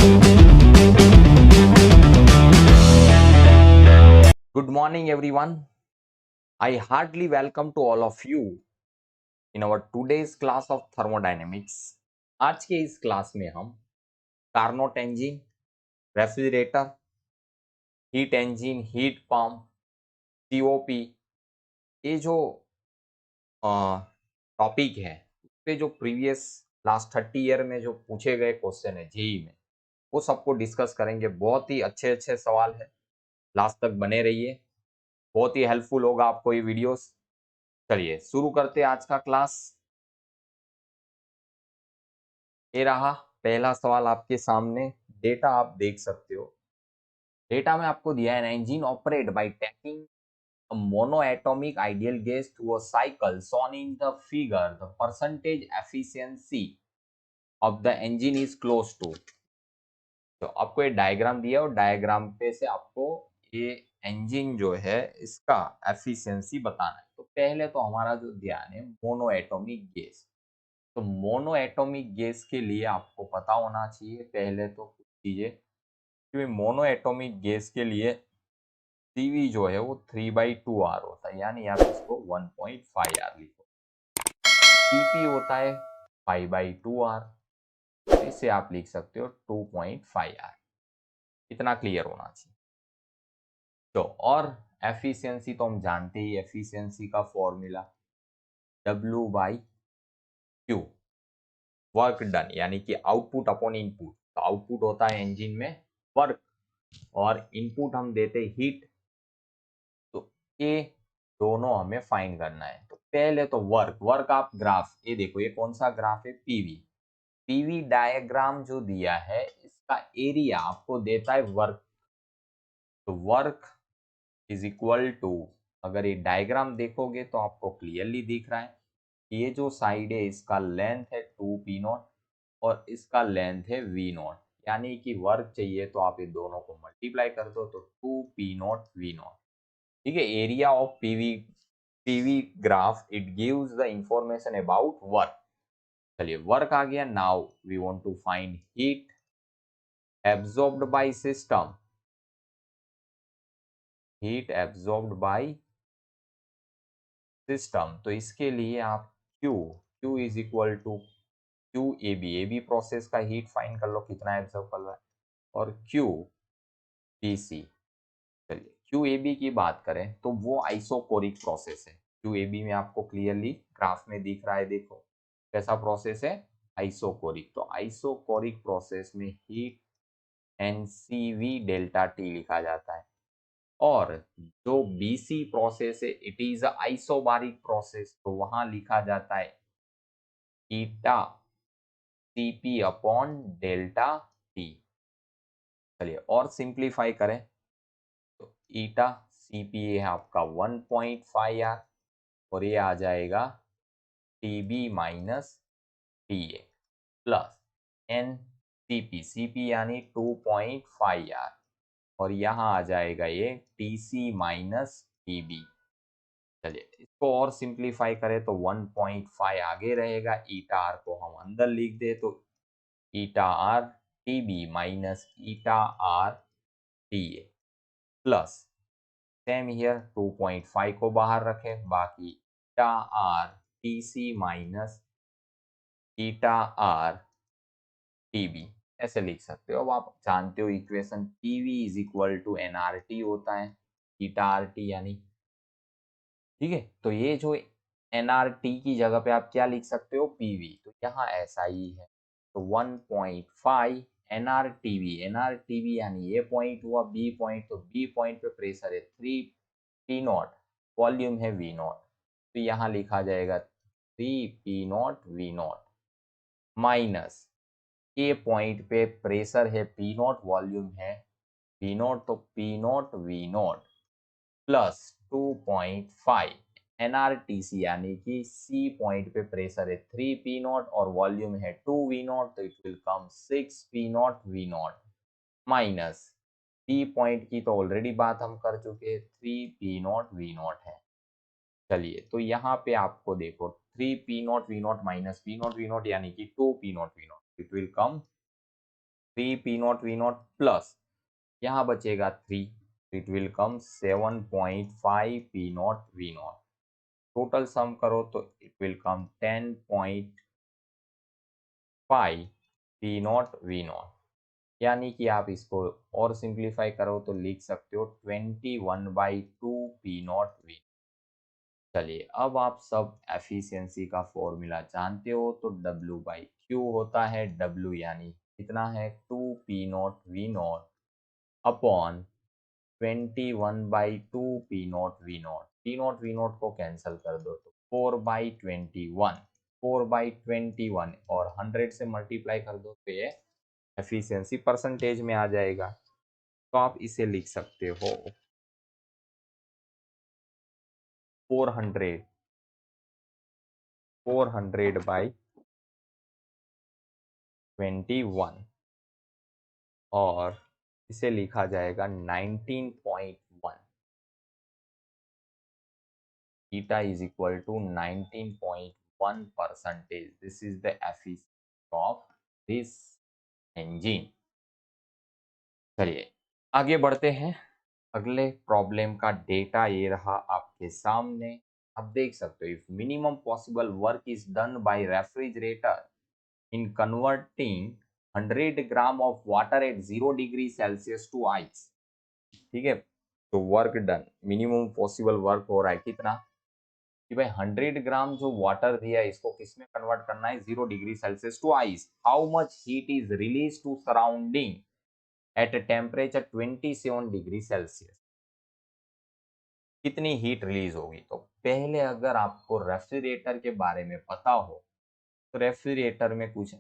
Good morning, everyone. I heartily welcome to all of you in our today's class of thermodynamics. आज के इस class में हम Carnot engine, refrigerator, heat engine, heat pump, COP, ये जो topic है उस पे जो प्रीवियस लास्ट 30 ईयर में जो पूछे गए क्वेश्चन है जेई में, वो सबको डिस्कस करेंगे। बहुत ही अच्छे अच्छे सवाल है, लास्ट तक बने रहिए, बहुत ही हेल्पफुल होगा आपको ये वीडियोस। चलिए शुरू करते हैं आज का क्लास। ये रहा पहला सवाल आपके सामने, डेटा आप देख सकते हो। डेटा में आपको दिया है engine operate by taking a monoatomic ideal gas through a cycle shown in the figure. The percentage efficiency of the engine is close to. तो आपको ये डायग्राम दिया और डायग्राम पे से आपको ये इंजन जो है इसका एफिशिएंसी बताना है। तो पहले तो हमारा जो ध्यान है मोनोएटॉमिक गैस, तो मोनोएटॉमिक गैस के लिए आपको पता होना चाहिए पहले तो कुछ चीजें, क्योंकि मोनोएटॉमिक गैस के लिए CV जो है वो 3/2R होता है, यानी आप इसको 1.5R लिखो। PP होता है 5/2R, इसे आप लिख सकते हो 2.5R। इतना क्लियर होना चाहिए। तो और एफिशिएंसी तो हम जानते ही, एफिशिएंसी का फॉर्मूला W/Q, वर्क डन, यानी कि आउटपुट अपॉन इनपुट। तो आउटपुट होता है इंजन में वर्क और इनपुट हम देते हीट। तो ये दोनों हमें फाइंड करना है। तो पहले तो वर्क आप ग्राफ, ये देखो ये कौन सा ग्राफ है, पीवी डायग्राम जो दिया है इसका एरिया आपको देता है वर्क। तो वर्क इज इक्वल टू, अगर ये डायग्राम देखोगे तो आपको क्लियरली दिख रहा है, ये जो साइड है इसका लेंथ है 2P0 और इसका लेंथ है V0, यानी कि वर्क चाहिए तो आप ये दोनों को मल्टीप्लाई कर दो तो 2P0 V0। ठीक है, area of PV graph it gives the information about work. चलिए वर्क आ गया। Now we want to find heat absorbed by system, heat absorbed by system. तो इसके लिए आप Q is equal to QAB process का हीट फाइंड कर लो कितना एब्जॉर्ब कर रहा है, और QBC। चलिए QAB की बात करें तो वो आइसोकोरिक प्रोसेस है। QAB में आपको क्लियरली ग्राफ में दिख रहा है, देखो कैसा प्रोसेस है, आइसोकोरिक। तो आइसोकोरिक प्रोसेस में हीट NCV डेल्टा T लिखा जाता है। और जो BC प्रोसेस है इट इज आइसोबारिक प्रोसेस, तो वहां लिखा जाता है ईटा CP अपॉन डेल्टा T। चलिए और सिंप्लीफाई करें तो ईटा CP है आपका 1.5R और ये आ जाएगा TB minus TA plus CP यानी 2.5R और यहाँ आ जाएगा ये TC माइनस TB। चलिए इसको और सिंप्लीफाई करें तो 1.5 आगे रहेगा, ईटा आर को हम अंदर लिख दे तो eta R TB minus eta R TA plus same here 2.5 को बाहर रखें, बाकी eta R TC minus eta R TB ऐसे लिख सकते हो। अब आप जानते हो equation PV is equal to NRT होता है, ईटा RT यानी। ठीक है, तो ये जो NRT की जगह पे आप क्या लिख सकते हो, PV, तो यहाँ ऐसा ही है। तो 1.5 NRTB यानी ये पॉइंट हुआ, B पॉइंट, तो B पॉइंट पे प्रेशर है 3P0, वॉल्यूम है V0, तो यहाँ लिखा जाएगा 3P0 V0 माइनस ए पॉइंट पे प्रेशर है P0, वॉल्यूम है V0, तो P0 V0 प्लस 2.5 NRTC यानी कि C पॉइंट पे प्रेशर है 3P0 और वॉल्यूम है 2V0, तो it will come 6P0 V0 minus P point की तो ऑलरेडी बात हम कर चुके हैं, 3P0 V0 है। चलिए तो यहाँ पे आपको देखो 3P0 V0 minus P0 V0 यानी कि 2P0 V0, it will come 3 P naught V naught plus यहाँ बचेगा 3, it will come 7.5 P naught V naught. Total sum करो तो it will come 10.5 P naught V naught. यानी कि आप इसको और सिंप्लीफाई करो तो लिख सकते हो 21/2 पी नॉट वी। चलिए अब आप सब एफिशिएंसी का फॉर्मूला जानते हो, तो W बाई क्यू होता है, W यानी कितना है 2 P naught V naught upon 21/2 P naught V naught. P naught V naught को कैंसिल कर दो तो 4/21, 4/21 और 100 से मल्टीप्लाई कर दो तो ये एफिशिएंसी परसेंटेज में आ जाएगा। तो आप इसे लिख सकते हो 400/21 और इसे लिखा जाएगा 19.1। theta is equal to 19.1%. This is the efficiency of this engine. चलिए आगे बढ़ते हैं। अगले प्रॉब्लम का डेटा ये रहा आपके सामने। आप देख सकते हो, if minimum possible work is done by refrigerator in converting 100 gram of water at 0 degree Celsius to ice. ठीक है, तो work done, minimum possible work हो रहा है कितना कि भाई 100 ग्राम जो वाटर दिया है इसको किस में कन्वर्ट करना है 0 degree Celsius to ice. How much heat is release to surrounding at temperature 27 degree Celsius. कितनी हीट रिलीज होगी। तो पहले अगर आपको रेफ्रिजरेटर के बारे में पता हो तो रेफ्रिजरेटर में कुछ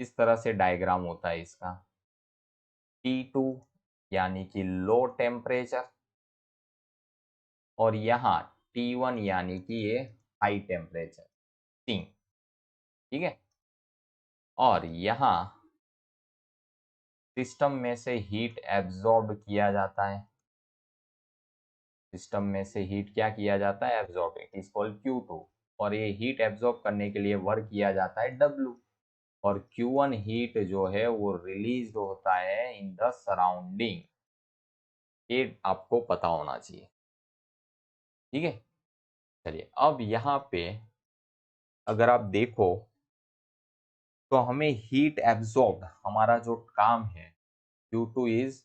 इस तरह से डायग्राम होता है इसका। T2 यानी कि लो टेम्परेचर और यहाँ T1 यानी कि ये हाई टेम्परेचर स्टीम। ठीक है, और यहाँ सिस्टम में से हीट एब्जॉर्ब किया जाता है। सिस्टम में से हीट क्या किया जाता है, absorb, it is called Q2। और ये हीट एब्जॉर्ब करने के लिए वर्क किया जाता है W। और Q1 हीट जो है वो रिलीज होता है इन द सराउंडिंग। ये आपको पता होना चाहिए। ठीक है, चलिए अब यहाँ पे अगर आप देखो तो हमें हीट एब्जॉर्ब, हमारा जो काम है Q2 इज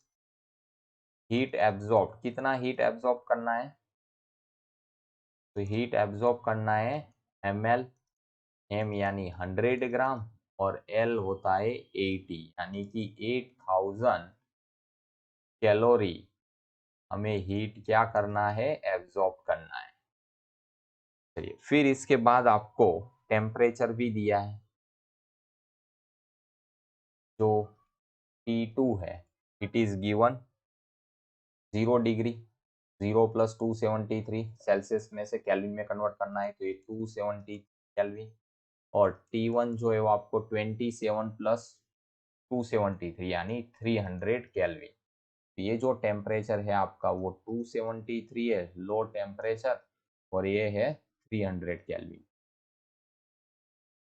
हीट एब्जॉर्ब। कितना हीट एब्जॉर्ब करना है, तो हीट एब्जॉर्ब करना है ml, m यानी 100 ग्राम और l होता है 80 यानी कि 8000 कैलोरी हमें हीट क्या करना है, एब्जॉर्ब करना है। चलिए फिर इसके बाद आपको टेम्परेचर भी दिया है जो T2 है, it is given 0 degree, 0 + 273 Celsius में से केल्विन में कन्वर्ट करना है तो ये 270 केल्विन। और T1 जो है वो आपको 27 + 273 यानी 300 केल्विन। ये जो टेम्परेचर है आपका वो 273 है लो टेम्परेचर और ये है 300 केल्विन।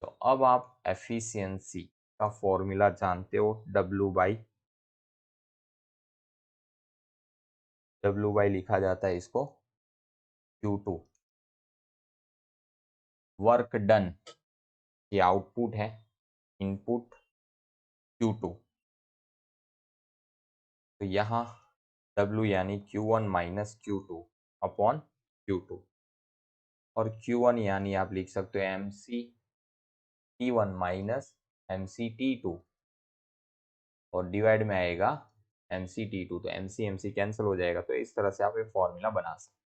तो अब आप एफिशिएंसी का फॉर्मूला जानते हो, W बाई लिखा जाता है इसको Q2। वर्क डन ये आउटपुट है, इनपुट Q2। तो यहाँ W यानी Q1 minus Q2 upon Q2 और Q1 यानी आप लिख सकते हो MC T1 minus MC T2 और डिवाइड में आएगा MC T2। तो MC MC कैंसिल हो जाएगा। तो इस तरह से आप ये फॉर्मूला बना सकते।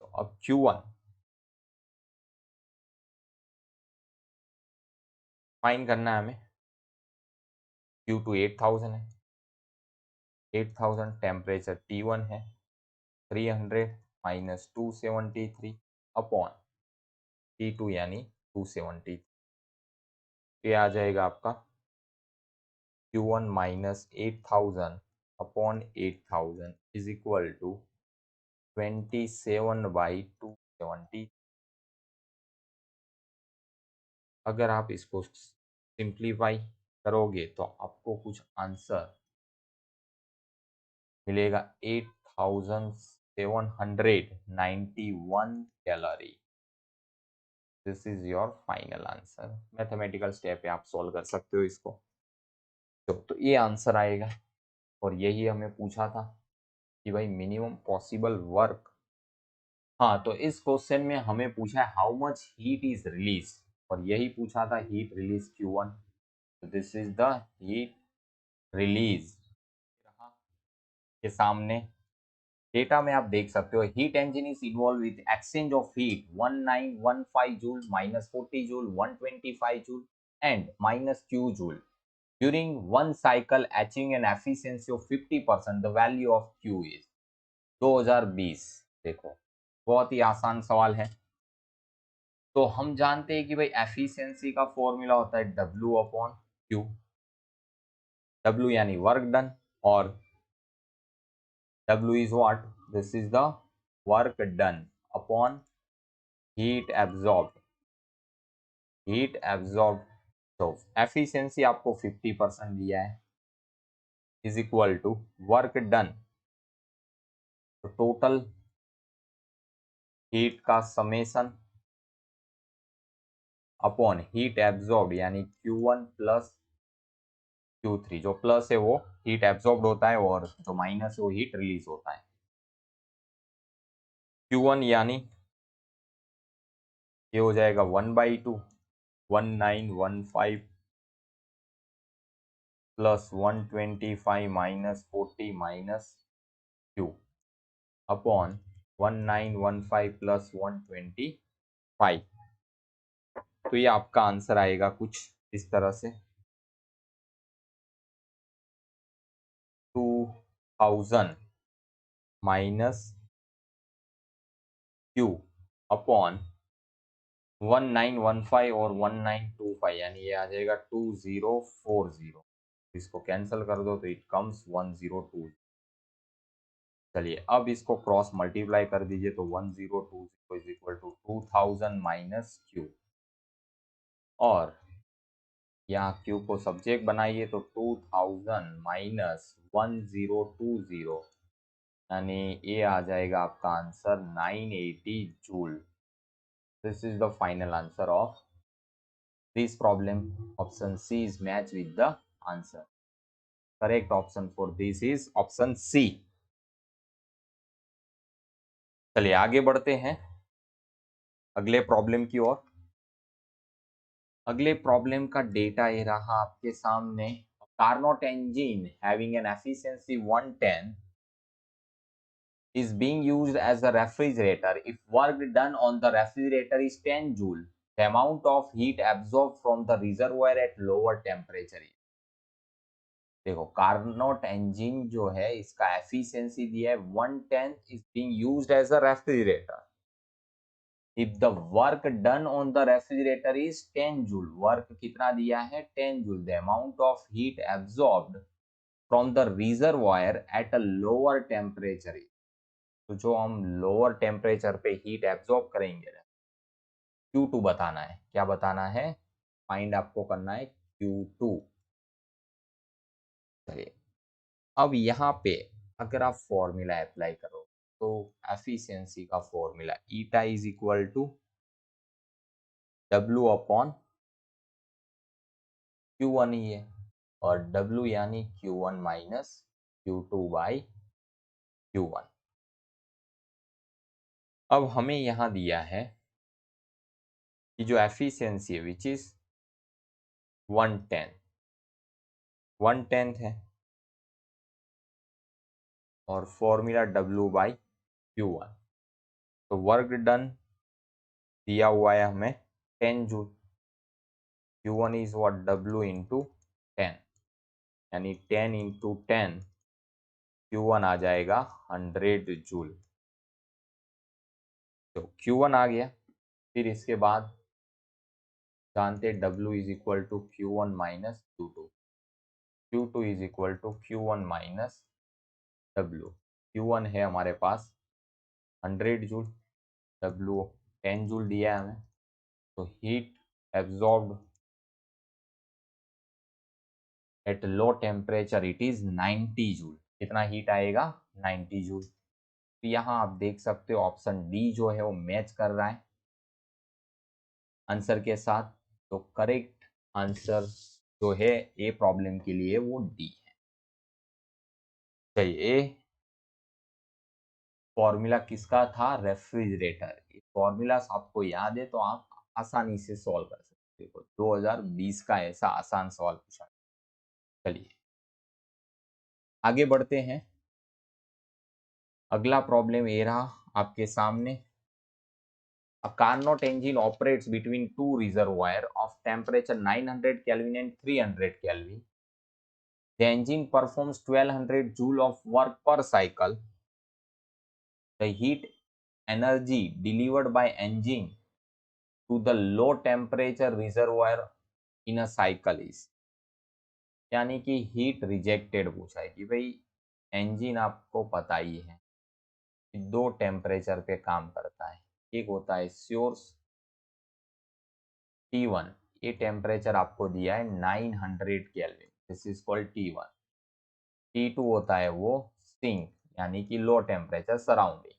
तो अब Q1 फाइन करना है हमें। Q2 8000 है, 8000 टेम्परेचर T1 है, 300 माइनस 273 अपॉन T2 यानी 270। ये आ जाएगा आपका Q1 minus 8000 upon 8000 is equal to 27/270। अगर आप इसको सिंप्लीफाई करोगे तो आपको कुछ आंसर मिलेगा 8791 calorie. This is your final answer. Mathematical step पे आप सॉल्व कर सकते हो इसको। तो ये आंसर आएगा। और यही हमें पूछा था कि भाई मिनिमम पॉसिबल वर्क। हाँ, तो इस क्वेश्चन में हमें पूछा है how much heat is release, और यही पूछा था heat release Q1। This is the heat release के सामने डेटा में आप देख सकते हो heat engine is involve with exchange of heat 1915 joule, -40 joule, 125 joule and -Q joule during one cycle achieving an efficiency of 50%. The value of Q is 2020। देखो बहुत ही आसान सवाल है। तो हम जानते हैं कि भाई एफिशिएंसी का फॉर्मूला होता है W/Q। W यानी वर्क डन, और W is what? This is the work done upon heat absorbed। Heat absorb. तो एफिशिएंसी आपको 50% दिया है, is equal to work done, तो टोटल हीट का समेशन अपॉन हीट एब्जॉर्ब यानी Q1 प्लस Q3। जो प्लस है वो हीट एब्जॉर्ब होता है और जो माइनस है वो हीट रिलीज होता है। Q1 यानी ये हो जाएगा 1/2, 1915 प्लस 125 -40 -Q अपॉन 1915 प्लस 125। तो ये आपका आंसर आएगा कुछ इस तरह से 2000 माइनस Q अपॉन 1915 और 1925, यानी ये आ जाएगा 2040। इसको कैंसिल कर दो तो इट कम्स 102। चलिए अब इसको क्रॉस मल्टीप्लाई कर दीजिए तो 1020 is equal to 2000 minus Q, और यहाँ Q को सब्जेक्ट बनाइए तो 2000 माइनस 1020, यानी ये आ जाएगा आपका answer 980 joule. This is the final answer of this problem. Option C is match with the answer. Correct option for this is option C. चलिए आगे बढ़ते हैं अगले प्रॉब्लम की ओर। अगले प्रॉब्लम का डेटा ये रहा आपके सामने। Carnot engine having an efficiency 110 is being used as a refrigerator. If work done on the refrigerator is 10 joule, the amount of heat absorbed from the reservoir at lower temperature is। देखो Carnot engine जो है इसका efficiency दिया है 110 is being used as a refrigerator। If the work done on the refrigerator is 10 joule, work कितना दिया है 10 joule, the amount of heat absorbed from the reservoir at a lower temperature is। तो जो हम lower temperature पे heat absorb करेंगे Q2 बताना है। क्या बताना है? फाइंड आपको करना है Q2। चलिए अब यहाँ पे अगर आप फॉर्मूला अप्लाई करो तो एफिशिएंसी का formula eta is equal to W upon Q1 ही है, और W यानी Q1 minus Q2 by Q1। अब हमें यहाँ दिया है कि जो एफिशिएंसी है विच इज 110 है, और फॉर्मूला W बाई Q1। तो वर्क डन दिया हुआ है हमें 10 joule. Q1 is what W into 10, यानी 10 इंटू 10 Q1 आ जाएगा 100 जूल। तो Q1 आ गया। फिर इसके बाद जानते W is equal to Q1 minus Q2, Q2 is equal to Q1 minus W। Q1 है हमारे पास 100 जूल, W 10 जूल दिया है हमें। तो heat absorbed at low temperature it is 90 joule. कितना हीट आएगा? 90 जूल। तो यहाँ आप देख सकते हो ऑप्शन डी जो है वो मैच कर रहा है आंसर के साथ। तो करेक्ट आंसर जो है ए प्रॉब्लम के लिए वो डी है। चलिए, फॉर्मूला किसका था? रेफ्रिजरेटर। फॉर्मूला आपको याद है तो आप आसानी से सॉल्व कर सकते हो। 2020 का ऐसा आसान सवाल पूछा। चलिए आगे बढ़ते हैं। अगला प्रॉब्लम ये रहा आपके सामने। A Carnot engine operates between two reservoir of temperature 900 Kelvin and 300 Kelvin. The engine performs 1200 joule of work per cycle. The heat energy delivered by engine to the low temperature reservoir in a cycle is, यानी कि heat rejected पूछा है कि भाई engine आपको पता ही है कि दो टेम्परेचर पे काम करता है। एक होता है सोर्स T1, ये टेम्परेचर आपको दिया है 900 kelvin, this is called T1। T2 होता है वो सिंक, यानी कि लो टेम्परेचर सराउंडिंग।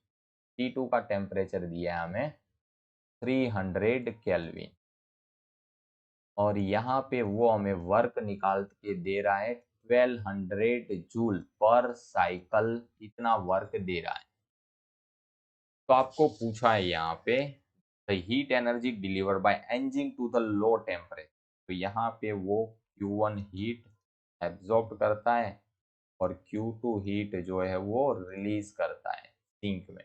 T2 का टेम्परेचर दिया है हमें 300 केल्विन, और यहाँ पे वो हमें वर्क निकाल के दे रहा है 1200 जूल पर साइकिल, इतना वर्क दे रहा है। तो आपको पूछा है यहाँ पे the heat energy delivered by engine to the low temperature. तो यहाँ पे वो Q1 हीट एब्जॉर्ब करता है और Q2 हीट जो है वो रिलीज करता है सिंक में,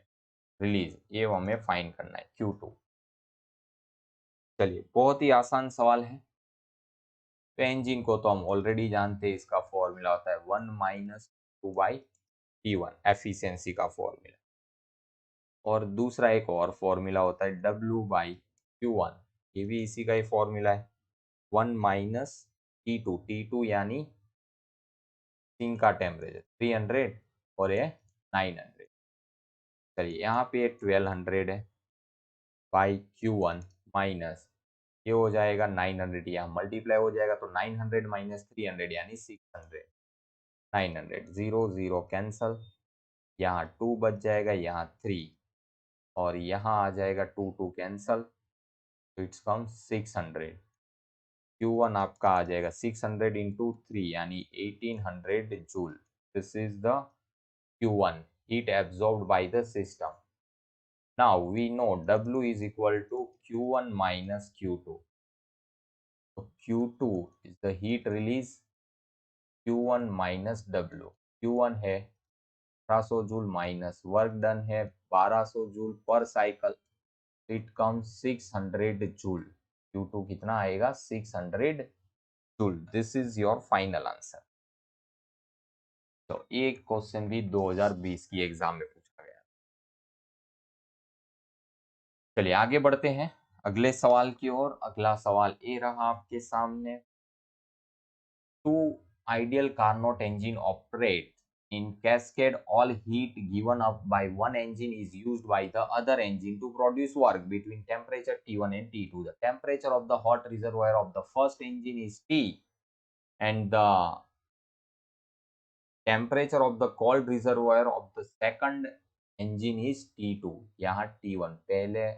रिलीज, ये हमें फाइंड करना है Q2। चलिए बहुत ही आसान सवाल है। तो इंजन को तो हम ऑलरेडी जानते हैं, इसका फॉर्मूला होता है 1 माइनस 2/T1, एफिशिएंसी का फॉर्मूला। और दूसरा एक और फॉर्मूला होता है W/Q1, ये भी इसी का ही फॉर्मूला है। 1 माइनस T2, T2 यानी सिंक का टेम्परेचर 300 और ये 900। चलिए यहाँ पे 1200 है बाई Q1 माइनस, ये हो जाएगा 900, यहाँ मल्टीप्लाई हो जाएगा तो 900 माइनस 300 यानी 600। 900 0 0 कैंसल, यहाँ 2 बच जाएगा, यहाँ 3, और यहाँ आ जाएगा 2 2 कैंसल, तो इट्स कम 600। Q1 आपका आ जाएगा 600 इंटू 3 यानी 1800 joule. This is the Q1 heat absorbed by the system. Now we know W is equal to Q1 minus Q2. So Q2 is the heat release, Q1 minus W। Q1 है 1800 joule minus work done है 1200 joule पर cycle, it comes 600 joule. Q2 कितना आएगा? 600 joule. This is your final answer. तो एक question भी 2020 की exam में पूछा गया। चलिए आगे बढ़ते हैं अगले सवाल की ओर। अगला सवाल ये रहा आपके सामने। Two ideal Carnot engine operate in cascade, all heat given up by one engine is used by the other engine to produce work between temperature T1 and T2. The temperature of the hot reservoir of the first engine is T and the temperature of the cold reservoir of the second engine is T2। यहाँ T1 पहले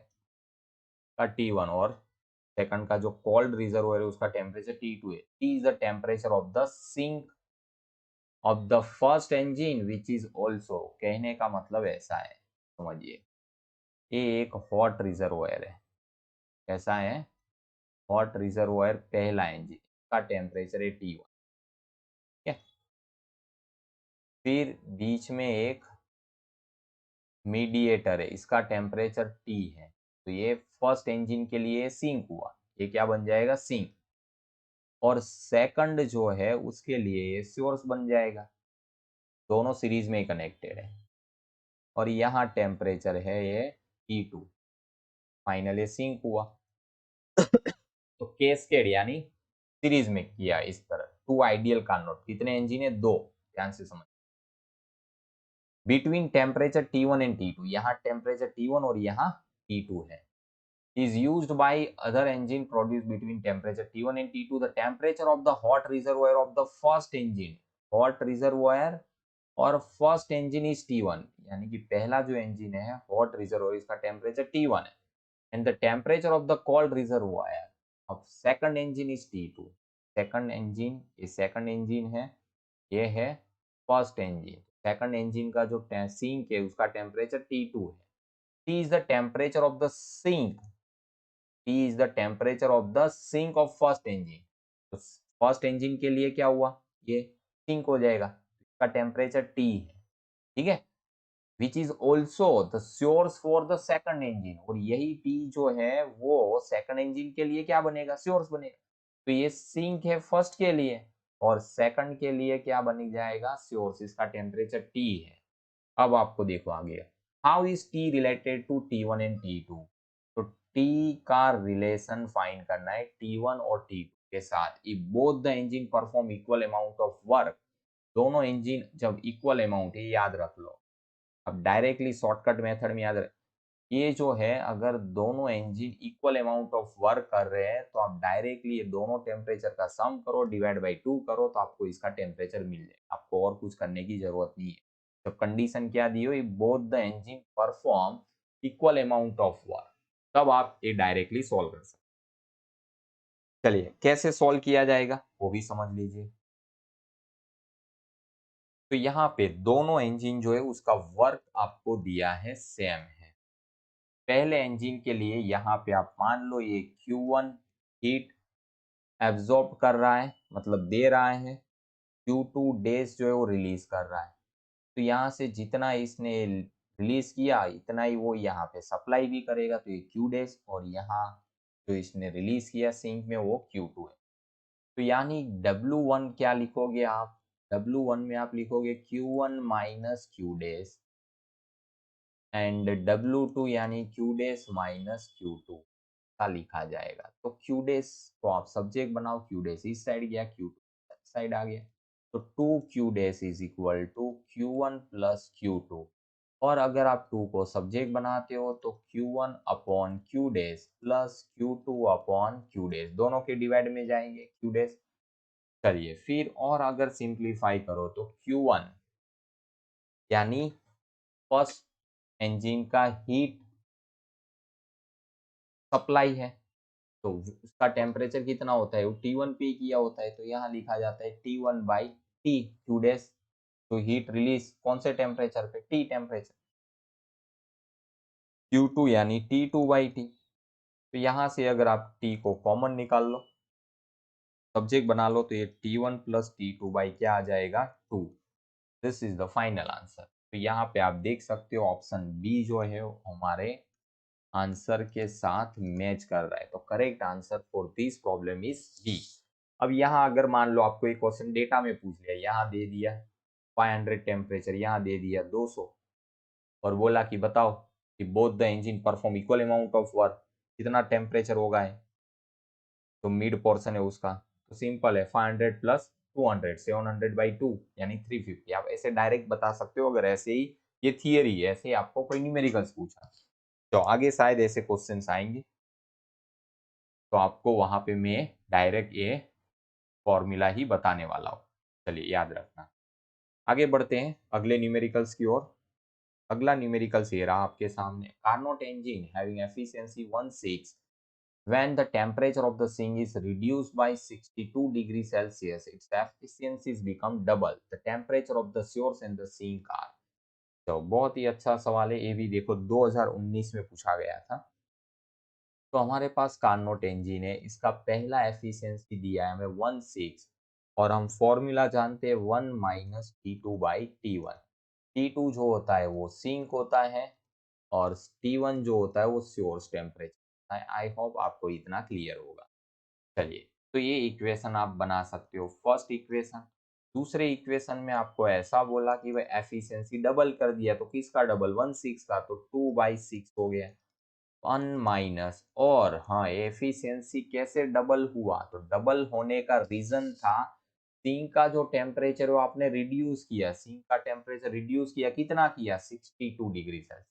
का T1 और second का जो cold reservoir है उसका temperature T2 है। T is the temperature of the sink of the first engine which is also, कहने का मतलब ऐसा है, समझिए, ये एक हॉट रिजर्वायर है। कैसा है? हॉट रिजर्वायर पहला इंजन का टेम्परेचर है T1। ठीक है, फिर बीच में एक मीडिएटर है, इसका टेम्परेचर T है। तो ये फर्स्ट इंजन के लिए सिंक हुआ, ये क्या बन जाएगा? सिंक। और सेकंड जो है उसके लिए ये सोर्स बन जाएगा, दोनों सीरीज में ही कनेक्टेड है। और यहाँ टेम्परेचर है ये T2, फाइनल ये सिंक हुआ। तो कैस्केड यानी सीरीज में किया इस तरह। टू आइडियल कार्नोट, कितने इंजन है? दो, ध्यान से समझ। Between temperature T1 and T2, यहाँ टेम्परेचर T1 और यहाँ T2 है। is used by other engine produced between temperature T1 and T2. The temperature of the hot reservoir of the first engine, hot reservoir और first engine is T1, यानी कि पहला जो engine है hot reservoir, इसका temperature T1 है, and the temperature of the cold reservoir of second engine is T2। Second engine, ये second engine है, ये है फर्स्ट इंजन। सेकंड इंजन का जो सिंक है उसका टेम्परेचर T2 है। T is the temperature of the sink. T is the temperature of the sink of first engine. तो फर्स्ट इंजन के लिए क्या हुआ, ये सिंक हो जाएगा, इसका टेम्परेचर T है, ठीक है, which is also the source for the second engine, और यही T जो है वो सेकंड इंजन के लिए क्या बनेगा, सोर्स बनेगा। तो ये सिंक है फर्स्ट के लिए और सेकंड के लिए क्या बन जाएगा, सोर्स, इसका टेम्परेचर T है। अब आपको देखो आगे, how is T related to T1 and T2। तो T का रिलेशन फाइंड करना है T1 और T2 के साथ। If both the engine perform equal amount of work, दोनों इंजन जब इक्वल अमाउंट है, याद रख लो। अब डायरेक्टली शॉर्टकट मेथड में याद रख, ये जो है अगर दोनों engine equal amount of work कर रहे हैं तो आप डायरेक्टली ये दोनों टेम्परेचर का सम करो, डिवाइड बाई 2 करो, तो आपको इसका टेम्परेचर मिल जाएगा, आपको और कुछ करने की जरूरत नहीं है। तो कंडीशन क्या दी हो, both the engine perform equal amount of work, तब आप ये डायरेक्टली सॉल्व कर सकते। चलिए कैसे सॉल्व किया जाएगा वो भी समझ लीजिए। तो यहाँ पे दोनों इंजन जो है उसका वर्क आपको दिया है, सेम है। पहले इंजन के लिए यहाँ पे आप मान लो ये Q1 हीट एब्जॉर्ब कर रहा है, मतलब दे रहा है, Q2 डेज जो है वो रिलीज कर रहा है। तो यहाँ से जितना इसने रिलीज किया इतना ही वो यहाँ पे सप्लाई भी करेगा, तो ये Q डेज, और यहाँ जो इसने रिलीज किया सिंक में वो Q2 है। तो यानी W1 क्या लिखोगे आप, W1 में आप लिखोगे Q1 minus Q days, and W2 यानी Q डेज माइनस Q2 का लिखा जाएगा। तो Q डेज को आप सब्जेक्ट बनाओ, Q डेज इस साइड गया, Q2 इस साइड आ गया, तो 2Q days is equal to Q1 plus Q2, और अगर आप 2 को सब्जेक्ट बनाते हो तो Q1 upon Q days plus Q2 upon Q days, दोनों के डिवाइड में जाएंगे Q डेज। चलिए फिर और अगर सिंप्लीफाई करो तो Q1 यानी फर्स्ट इंजन का हीट सप्लाई है, तो उसका टेम्परेचर कितना होता है, वो T1 पे किया होता है, तो यहाँ लिखा जाता है T1 by T, Q days. तो हीट रिलीज कौन से टेम्परेचर पे, T टेम्परेचर, Q2 यानी T2 बाई T। तो यहाँ से अगर आप T को कॉमन निकाल लो, सब्जेक्ट बना लो, तो ये T1 प्लस T2 बाई क्या आ जाएगा, 2। This is the final answer. तो यहाँ पे आप देख सकते हो ऑप्शन बी जो है हमारे आंसर के साथ मैच कर रहा है, तो correct answer for this problem is B. अब यहाँ अगर मान लो आपको एक क्वेश्चन डेटा में पूछ लिया, यहाँ दे दिया 500 टेम्परेचर, यहाँ दे दिया 200, और बोला कि बताओ कि both the engine perform equal amount of work, कितना टेम्परेचर होगा है, तो मिड पोर्शन है उसका, तो सिंपल है 500 प्लस 200, 700 बाई 2 यानी 350। आप ऐसे डायरेक्ट बता सकते हो, अगर ऐसे ही ये थियरी है, ऐसे ही आपको कोई न्यूमेरिकल्स पूछा तो आगे शायद ऐसे क्वेश्चंस आएंगे, तो आपको वहां पे मैं डायरेक्ट ये फॉर्मूला ही बताने वाला हूँ। चलिए याद रखना। आगे बढ़ते हैं अगले न्यूमेरिकल्स की ओर। अगला न्यूमेरिकल्स ये रहा आपके सामने, Carnot engine having efficiency 16, when the temperature of the sink is reduced by 62 degrees Celsius, its efficiencies become double. The temperature of the source and the sink are। तो बहुत ही अच्छा सवाल है, ये भी देखो 2019 में पूछा गया था। तो हमारे पास कार्नोट इंजन है, इसका पहला एफिशिएंसी दिया है हमें 16, और हम फॉर्मूला जानते हैं 1 minus T2 by T1। T2 जो होता है वो सिंक होता है, और T1 जो होता है वो सोर्स टेम्परेचर होता है। आई होप आपको इतना क्लियर होगा। चलिए, तो ये इक्वेशन आप बना सकते हो, फर्स्ट इक्वेशन। दूसरे इक्वेशन में आपको ऐसा बोला कि वह एफिशिएंसी डबल कर दिया, तो किसका डबल, 16 का, तो 2/6 हो गया, 1 माइनस, और हाँ एफिशिएंसी कैसे डबल हुआ, तो डबल होने का रीजन था सिंक का जो टेम्परेचर वो आपने रिड्यूस किया, सिंक का टेम्परेचर रिड्यूस किया, कितना किया, 62 डिग्री सेल्सियस।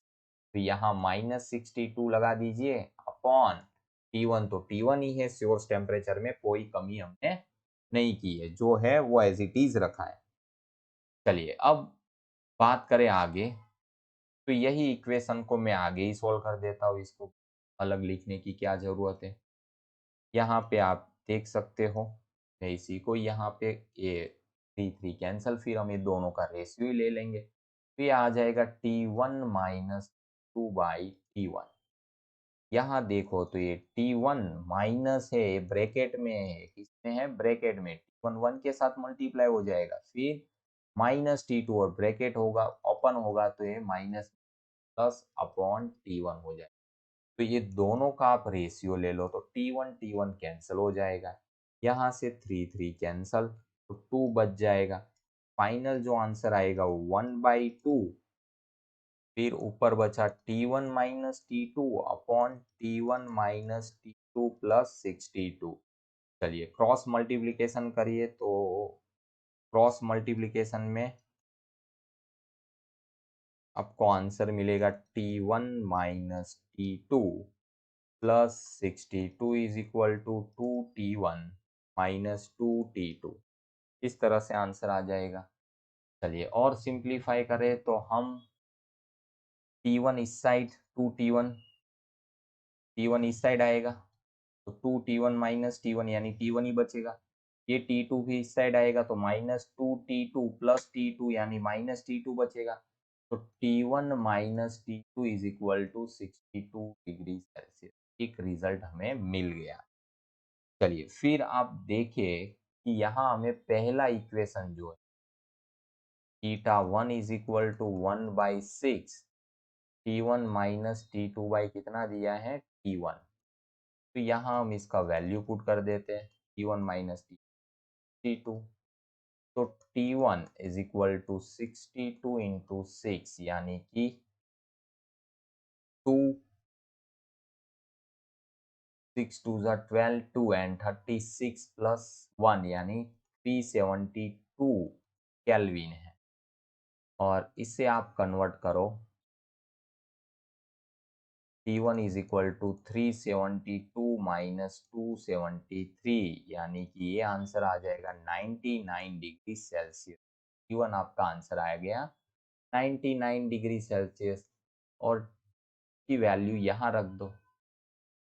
तो यहाँ -62 लगा दीजिए अपॉन T1, तो T1 ही है, सोर्स टेम्परेचर में कोई कमी हमने नहीं की है, जो है वो एज इट इज रखा है। चलिए अब बात करें आगे, तो यही इक्वेशन को मैं आगे ही सॉल्व कर देता हूँ, इसको अलग लिखने की क्या जरूरत है। यहाँ पे आप देख सकते हो, मैं इसी को यहाँ पे ये 3 कैंसल, फिर हम ये दोनों का रेशियो ही ले लेंगे, तो ये आ जाएगा T1 माइनस 2/T1। यहाँ देखो तो ये T1 माइनस है, ब्रैकेट में है, किसमें है, ब्रैकेट में, T1 1 के साथ मल्टीप्लाई हो जाएगा, फिर -T2 और ब्रैकेट होगा ओपन होगा, तो ये माइनस प्लस अपॉन T1 हो जाएगा। तो ये दोनों का आप रेशियो ले लो, तो T1 कैंसिल हो जाएगा, यहाँ से 3 कैंसल, तो 2 बच जाएगा। फाइनल जो आंसर आएगा वो 1/2, फिर ऊपर बचा T1 minus T2 upon T1 minus T2 plus 62। चलिए क्रॉस मल्टीप्लिकेशन करिए, तो क्रॉस मल्टीप्लिकेशन में आपको आंसर मिलेगा T1 minus T2 plus 62 is equal to 2T1 minus 2T2। इस तरह से आंसर आ जाएगा। चलिए और सिंप्लीफाई करें तो हम T1 इस साइड, 2T1 इस साइड आएगा, तो 2T1 माइनस T1 यानी T1 ही बचेगा। ये T2 भी इस साइड आएगा, तो माइनस 2T2 प्लस T2 यानी माइनस T2 बचेगा। तो T1 minus T2 is equal to 62 degree Celsius. एक रिजल्ट हमें मिल गया। चलिए फिर आप देखिए कि यहाँ हमें पहला इक्वेशन जो है θ1 is equal to 1/6, T1 minus T2 by कितना दिया है, T1। तो यहाँ हम इसका वैल्यू पुट कर देते हैं, T1 माइनस T2, तो T1 is equal to 62 into 6 यानी कि 2, 6 2 ज़ा 12, 2 एंड 36 प्लस 1 यानी 372 केल्विन है। और इसे आप कन्वर्ट करो, T1 is equal to 372 minus 273 यानी कि ये आंसर आ जाएगा 99 डिग्री सेल्सियस। T1 आपका आंसर आ गया 99 डिग्री सेल्सियस। और की वैल्यू यहाँ रख दो,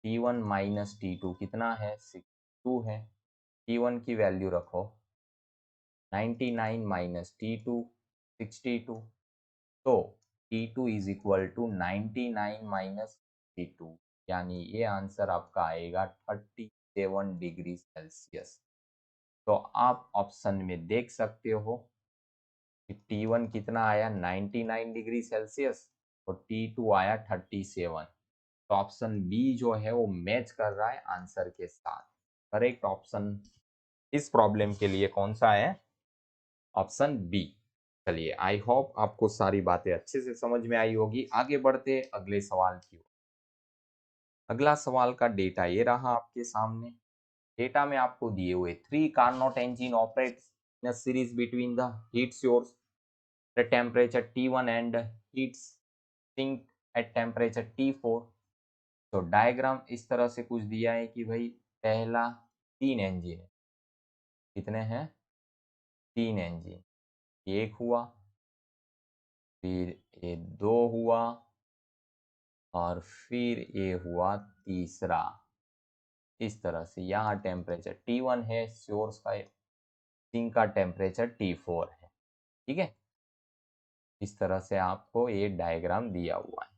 T1 माइनस T2 कितना है, 62 है, T1 की वैल्यू रखो 99 माइनस T2 62, तो T2 is equal to 99 minus T2 यानी ये आंसर आपका आएगा 37 डिग्री सेल्सियस। तो आप ऑप्शन में देख सकते हो कि T1 कितना आया, 99 डिग्री सेल्सियस, और T2 आया 37। तो ऑप्शन बी जो है वो मैच कर रहा है आंसर के साथ। करेक्ट ऑप्शन इस प्रॉब्लम के लिए कौन सा है, ऑप्शन बी। चलिए आई होप आपको सारी बातें अच्छे से समझ में आई होगी। आगे बढ़ते अगले सवाल की ओर। अगला सवाल का डेटा ये रहा आपके सामने। डेटा में आपको दिए हुए 3 Carnot engine operates in a series between the heat source, the temperature T1 and heat sink at temperature T4। तो डायग्राम इस तरह से कुछ दिया है कि भाई पहला 3 इंजन है, कितने हैं, 3 इंजन, एक हुआ, फिर ये 2 हुआ, और फिर ये हुआ तीसरा। इस तरह से यहाँ टेम्परेचर T1 है, सोर्स का सिंक का टेम्परेचर T4 है। ठीक है, इस तरह से आपको ये डायग्राम दिया हुआ है।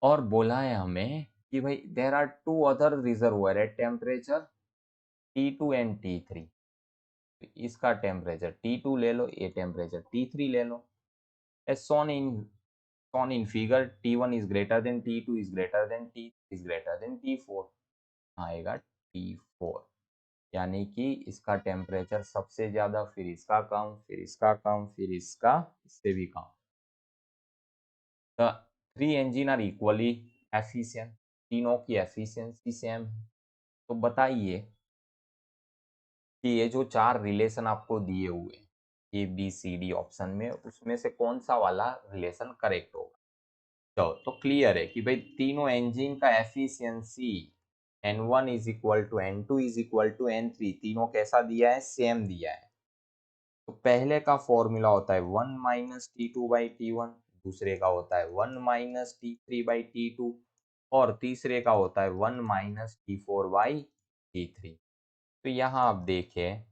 और बोला है हमें कि भाई there are 2 other reservoir at temperature T2 and T3। इसका टेम्परेचर T2 ले लो, ये टेम्परेचर T3 ले लो। As shown in figure, T1 is greater than T2 is greater than T3 is greater than T4। आएगा T4, यानी कि इसका temperature सबसे ज्यादा, फिर इसका कम, फिर इसका कम, फिर इसका इससे भी कम। The 3 engine are equally efficient, तीनों की एफिशिएंसी सेम है। तो बताइए कि ये जो 4 रिलेशन आपको दिए हुए हैं A B C D option में, उसमें से कौन सा वाला रिलेशन करेक्ट होगा। तो क्लियर है कि भाई तीनों एंजिन का efficiency N1 is equal to N2 is equal to N3, तीनों कैसा दिया है, सेम दिया है। तो पहले का फॉर्मूला होता है 1 माइनस T2/T1, दूसरे का होता है 1 माइनस T3/T2 और तीसरे का होता है 1 माइनस T4/T3। तो यहाँ आप देखें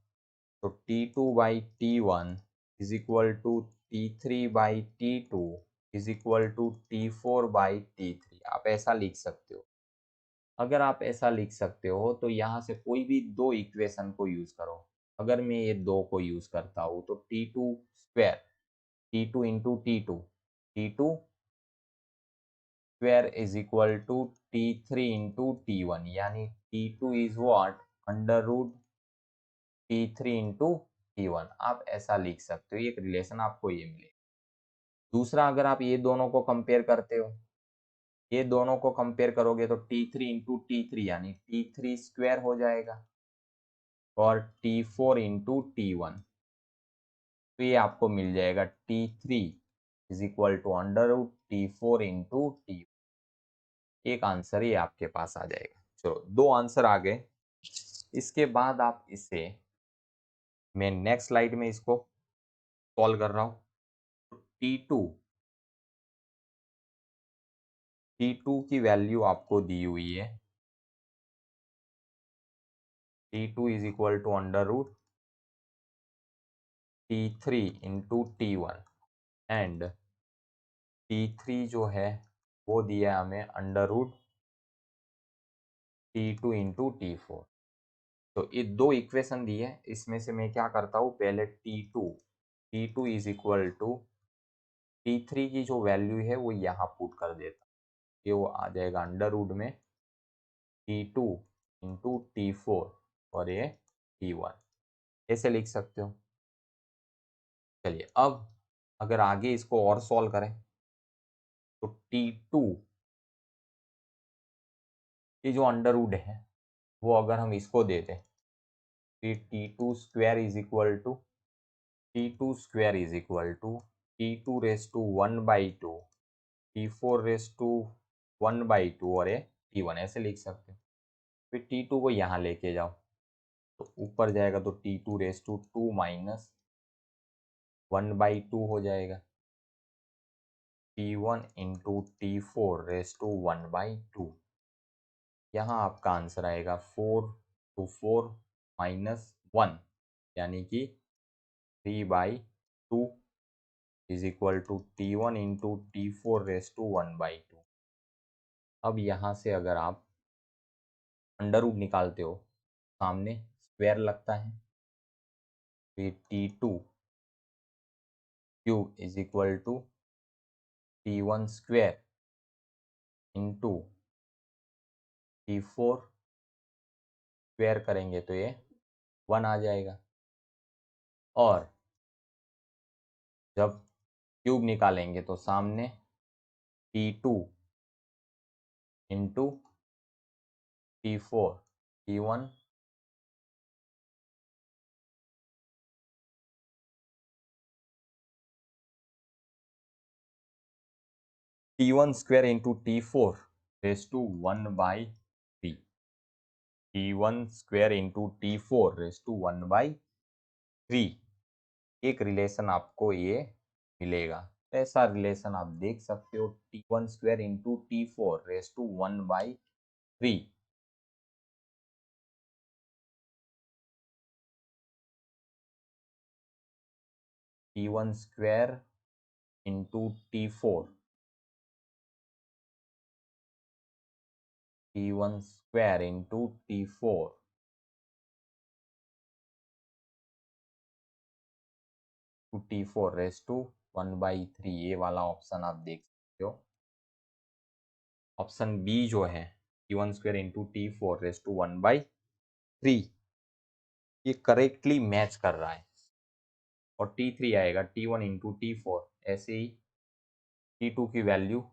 तो T2/T1 is equal to T3/T2 is equal to T4/T3, आप ऐसा लिख सकते हो। अगर आप ऐसा लिख सकते हो तो यहाँ से कोई भी दो इक्वेशन को यूज करो। अगर मैं ये दो को यूज करता हूँ तो T2 square, T2 into T2, T2 square is equal to T3 into T1, यानी T2 is what, under root T3 into T1, आप ऐसा लिख सकते हो। एक रिलेशन आपको ये मिले। दूसरा, अगर आप ये दोनों को कंपेयर करते हो, ये दोनों को कंपेयर करोगे तो T3 इंटू T3 यानी T3 स्क्वायर हो जाएगा और T4 इंटू T1, तो ये आपको मिल जाएगा T3 is equal to under root T4 into T। एक आंसर ये आपके पास आ जाएगा। चलो, दो आंसर आ गए। इसके बाद आप इसे, मैं नेक्स्ट स्लाइड में इसको सॉल्व कर रहा हूँ। T2 की वैल्यू आपको दी हुई है, T2 is equal to under root T3 into T1 and T3 जो है वो दिया हमें under root T2 into T4। तो ये दो इक्वेशन दी है, इसमें से मैं क्या करता हूँ, पहले T2 is equal to T3 की जो वैल्यू है वो यहाँ पुट कर देता हूँ। ये वो आ जाएगा अंडर रूट में T2 इंटू T4 और ये T1, ऐसे लिख सकते हो। चलिए, अब अगर आगे इसको और सॉल्व करें तो T2 ये जो अंडर रूट है वो अगर हम इसको दे दें, T2 square is equal to T2 square is equal to T2 raise to 1/2 T4 raise to 1/2 और ये T1, ऐसे लिख सकते हो। फिर T2 को यहाँ लेके जाओ तो ऊपर जाएगा तो T2 रेस टू 2 माइनस 1/2 हो जाएगा, T1 into T4 raise to 1/2। यहाँ आपका आंसर आएगा 4 टू 4 माइनस 1 यानी कि 3/2 is equal to T1 into T4 raise to 1/2। अब यहाँ से अगर आप अंडर रूट निकालते हो, सामने स्क्वायर लगता है, फिर T2 cube is equal to T1 square into T4 square करेंगे तो ये 1 आ जाएगा, और जब क्यूब निकालेंगे तो सामने T2 into T4 T1 T1 square into T4 raise to 1/3, T1 square into T4 raise to 1/3। एक रिलेशन आपको ये मिलेगा। ऐसा रिलेशन आप देख सकते हो, T1 square into T4 raise to 1/3। T1 square into T4, T1 square into T4 to T4 raise to 1/3, ये वाला ऑप्शन आप देख सकते हो। ऑप्शन बी जो है T1 square into T4 raise to 1/3, ये करेक्टली मैच कर रहा है। और T3 आएगा T1 इंटू T4, ऐसे ही T2 की वैल्यू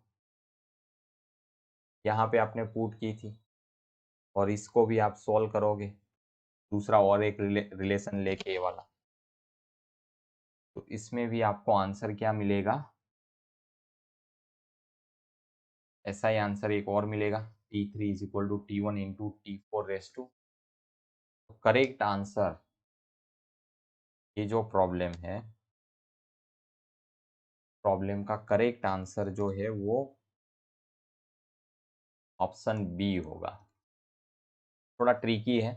यहाँ पे आपने पुट की थी, और इसको भी आप सॉल्व करोगे दूसरा और एक रिलेशन लेके, ये वाला, तो इसमें भी आपको आंसर क्या मिलेगा, ऐसा ही आंसर एक और मिलेगा, T3 is equal to T1 into T4 raise to. Correct answer, ये जो प्रॉब्लम है, प्रॉब्लम का करेक्ट आंसर जो है वो ऑप्शन बी होगा। थोड़ा ट्रिकी है,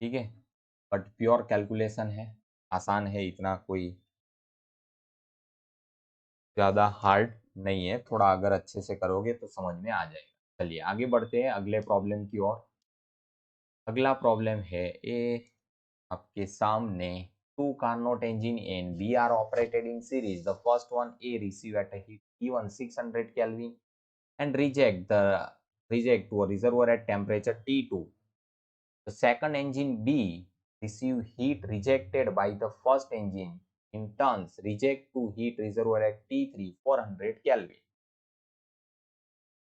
ठीक है, बट प्योर कैलकुलेशन है, आसान है, इतना कोई ज़्यादा हार्ड नहीं है। थोड़ा अगर अच्छे से करोगे तो समझ में आ जाएगा। चलिए आगे बढ़ते हैं अगले प्रॉब्लम की ओर। अगला प्रॉब्लम है ए, आपके सामने to Carnot engine and B are operated in series. The first one A receive at a heat T1 600 Kelvin and reject to a reservoir at temperature T2. The second engine B receive heat rejected by the first engine in turns reject to heat reservoir at T3 400 Kelvin.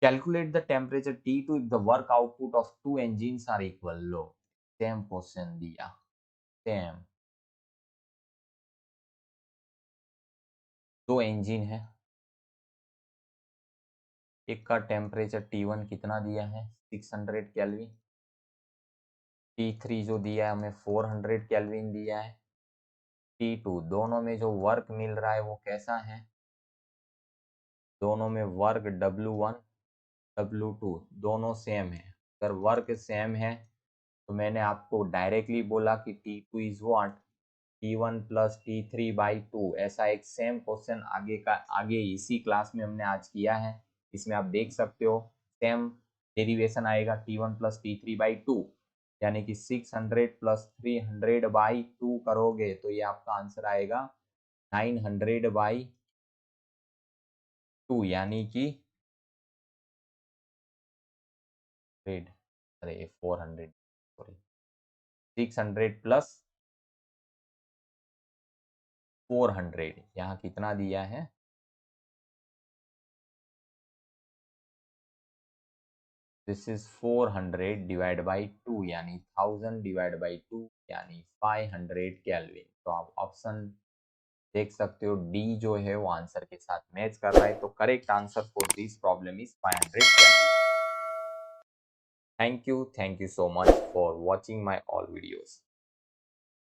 Calculate the temperature T2 if the work output of two engines are equal. Low same question दिया, same, दो engine है, एक का temperature T1 कितना दिया है 600 kelvin, T3 जो दिया है हमें 400 केल्विन दिया है, T2 दोनों में जो वर्क मिल रहा है वो कैसा है, दोनों में वर्क W1 W2 दोनों सेम है। अगर वर्क सेम है तो मैंने आपको डायरेक्टली बोला कि T2 is what T1 plus T3/2। ऐसा एक सेम क्वेश्चन आगे इसी क्लास में हमने आज किया है। इसमें आप देख सकते हो सेम डेरिवेशन आएगा T1 प्लस T3/2, यानी कि 600 प्लस 300/2 करोगे तो ये आपका आंसर आएगा 900/2, यानी कि अरे 400 सॉरी 600 प्लस 400, यहाँ कितना दिया है, दिस इज 400 डिवाइड बाई 2, यानी 1000 डिवाइड बाई 2 यानी 500 केल्विन। तो आप ऑप्शन देख सकते हो डी जो है वो आंसर के साथ मैच कर रहा है। तो correct answer for this problem is 500 kelvin. Thank you so much for watching my all videos.